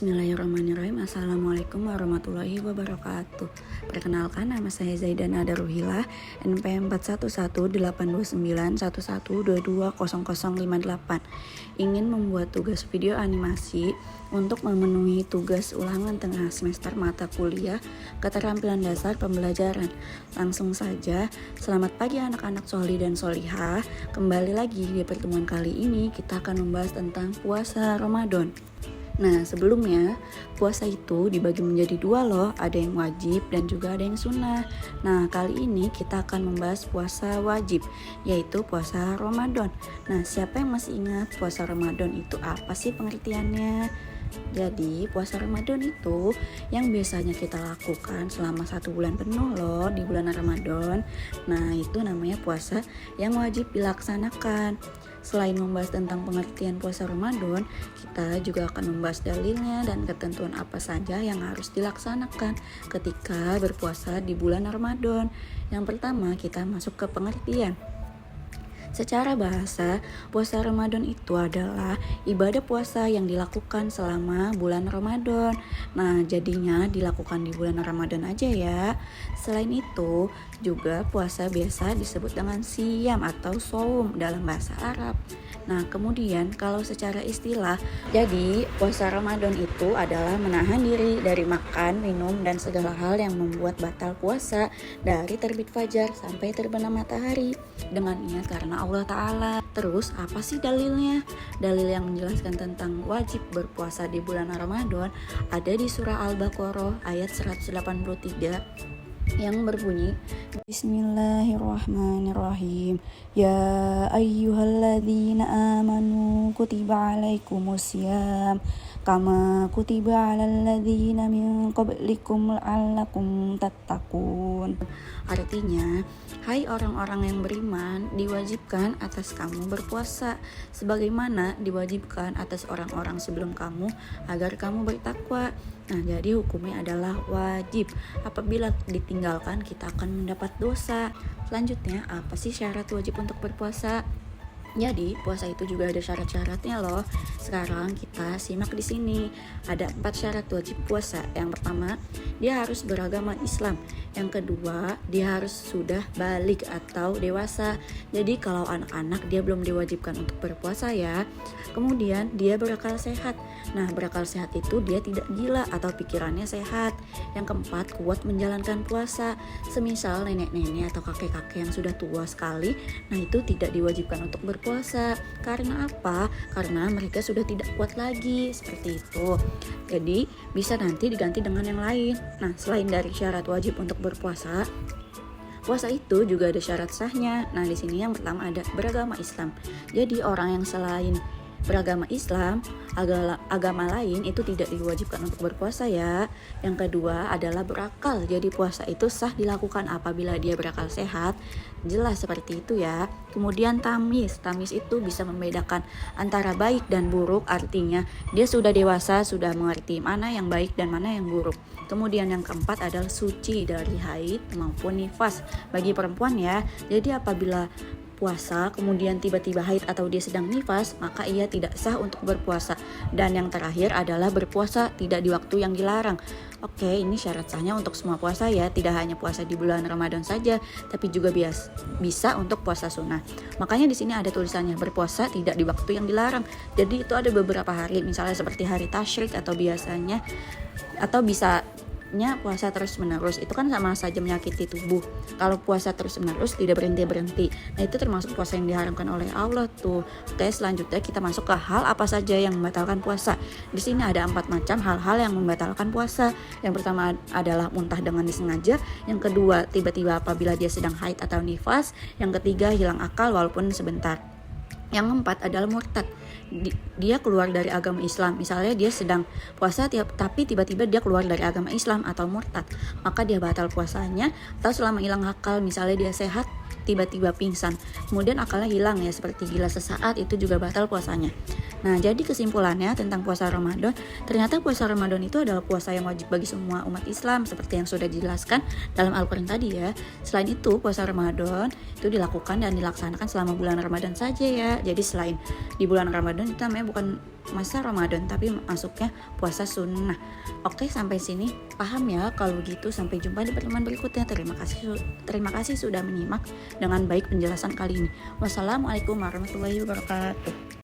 Bismillahirrahmanirrahim. Assalamualaikum warahmatullahi wabarakatuh. Perkenalkan, nama saya Zaidan Ada Ruhilah, NPM 41188911220058. Ingin membuat tugas video animasi untuk memenuhi tugas ulangan tengah semester mata kuliah keterampilan dasar pembelajaran. Langsung saja, selamat pagi anak-anak sholih dan sholihah. Kembali lagi di pertemuan kali ini kita akan membahas tentang puasa Ramadan. Nah, sebelumnya puasa itu dibagi menjadi dua loh, ada yang wajib dan juga ada yang sunnah. Nah, kali ini kita akan membahas puasa wajib, yaitu puasa Ramadan. Nah, siapa yang masih ingat puasa Ramadan itu apa sih pengertiannya? Jadi puasa Ramadan itu yang biasanya kita lakukan selama 1 bulan penuh loh di bulan Ramadan. Nah, itu namanya puasa yang wajib dilaksanakan. Selain membahas tentang pengertian puasa Ramadan, kita juga akan membahas dalilnya dan ketentuan apa saja yang harus dilaksanakan ketika berpuasa di bulan Ramadan. Yang pertama, kita masuk ke pengertian. Secara bahasa, puasa Ramadan itu adalah ibadah puasa yang dilakukan selama bulan Ramadan. Nah, jadinya dilakukan di bulan Ramadan aja ya. Selain itu, juga puasa biasa disebut dengan siyam atau shaum dalam bahasa Arab. Nah, kemudian kalau secara istilah, jadi puasa Ramadan itu adalah menahan diri dari makan, minum, dan segala hal yang membuat batal puasa dari terbit fajar sampai terbenam matahari dengan niat karena Allah Ta'ala. Terus apa sih dalilnya? Dalil yang menjelaskan tentang wajib berpuasa di bulan Ramadan ada di surah Al-Baqarah ayat 183 yang berbunyi, Bismillahirrahmanirrahim. Ya ayyuhalladzina amanu kutiba alaikumusiyam kama kutiba alal ladzina min qablikum la'allakum tattaqun. Artinya, hai orang-orang yang beriman, diwajibkan atas kamu berpuasa sebagaimana diwajibkan atas orang-orang sebelum kamu agar kamu bertakwa. Nah, jadi hukumnya adalah wajib. Apabila ditinggalkan, kita akan mendapat dosa. Selanjutnya, apa sih syarat wajib untuk berpuasa? Jadi, puasa itu juga ada syarat-syaratnya loh. Sekarang kita simak di sini. Ada 4 syarat wajib puasa. Yang pertama, dia harus beragama Islam. Yang kedua, dia harus sudah balik atau dewasa. Jadi, kalau anak-anak dia belum diwajibkan untuk berpuasa ya. Kemudian, dia berakal sehat. Nah, berakal sehat itu dia tidak gila atau pikirannya sehat. Yang keempat, kuat menjalankan puasa. Semisal nenek-nenek atau kakek-kakek yang sudah tua sekali, nah itu tidak diwajibkan untuk berpuasa. Karena apa? Karena mereka sudah tidak kuat lagi, seperti itu. Jadi, bisa nanti diganti dengan yang lain. Nah, selain dari syarat wajib untuk berpuasa, puasa itu juga ada syarat sahnya. Nah, di sini yang pertama ada beragama Islam. Jadi, orang yang selain beragama Islam, agama lain itu tidak diwajibkan untuk berpuasa ya. Yang kedua adalah berakal. Jadi puasa itu sah dilakukan apabila dia berakal sehat. Jelas seperti itu ya. Kemudian tamis. Tamis itu bisa membedakan antara baik dan buruk. Artinya dia sudah dewasa, sudah mengerti mana yang baik dan mana yang buruk. Kemudian yang keempat adalah suci dari haid maupun nifas bagi perempuan ya. Jadi apabila puasa kemudian tiba-tiba haid atau dia sedang nifas, maka ia tidak sah untuk berpuasa. Dan yang terakhir adalah berpuasa tidak di waktu yang dilarang. Oke, ini syarat sahnya untuk semua puasa ya, tidak hanya puasa di bulan Ramadan saja, tapi juga bisa untuk puasa sunnah. Makanya di sini ada tulisannya berpuasa tidak di waktu yang dilarang. Jadi itu ada beberapa hari, misalnya seperti hari tasyrik atau biasanya atau bisa puasa terus menerus, itu kan sama saja menyakiti tubuh. Kalau puasa terus menerus tidak berhenti, nah itu termasuk puasa yang diharamkan oleh Allah tuh. Oke, selanjutnya kita masuk ke hal apa saja yang membatalkan puasa. Di sini ada 4 macam hal-hal yang membatalkan puasa. Yang pertama adalah muntah dengan disengaja. Yang kedua, tiba-tiba apabila dia sedang haid atau nifas. Yang ketiga, hilang akal walaupun sebentar. Yang keempat adalah murtad. Dia keluar dari agama Islam. Misalnya dia sedang puasa tapi tiba-tiba dia keluar dari agama Islam atau murtad, maka dia batal puasanya. Atau selama hilang akal, misalnya dia sehat tiba-tiba pingsan, kemudian akalnya hilang ya, seperti gila sesaat, itu juga batal puasanya. Nah, jadi kesimpulannya tentang puasa Ramadan, ternyata puasa Ramadan itu adalah puasa yang wajib bagi semua umat Islam seperti yang sudah dijelaskan dalam Al-Quran tadi ya. Selain itu, puasa Ramadan itu dilakukan dan dilaksanakan selama bulan Ramadan saja ya. Jadi selain di bulan Ramadan itu namanya bukan masa Ramadan tapi masuknya puasa sunnah. Oke, sampai sini paham ya? Kalau gitu sampai jumpa di pertemuan berikutnya. Terima kasih sudah menyimak dengan baik penjelasan kali ini. Wassalamualaikum warahmatullahi wabarakatuh.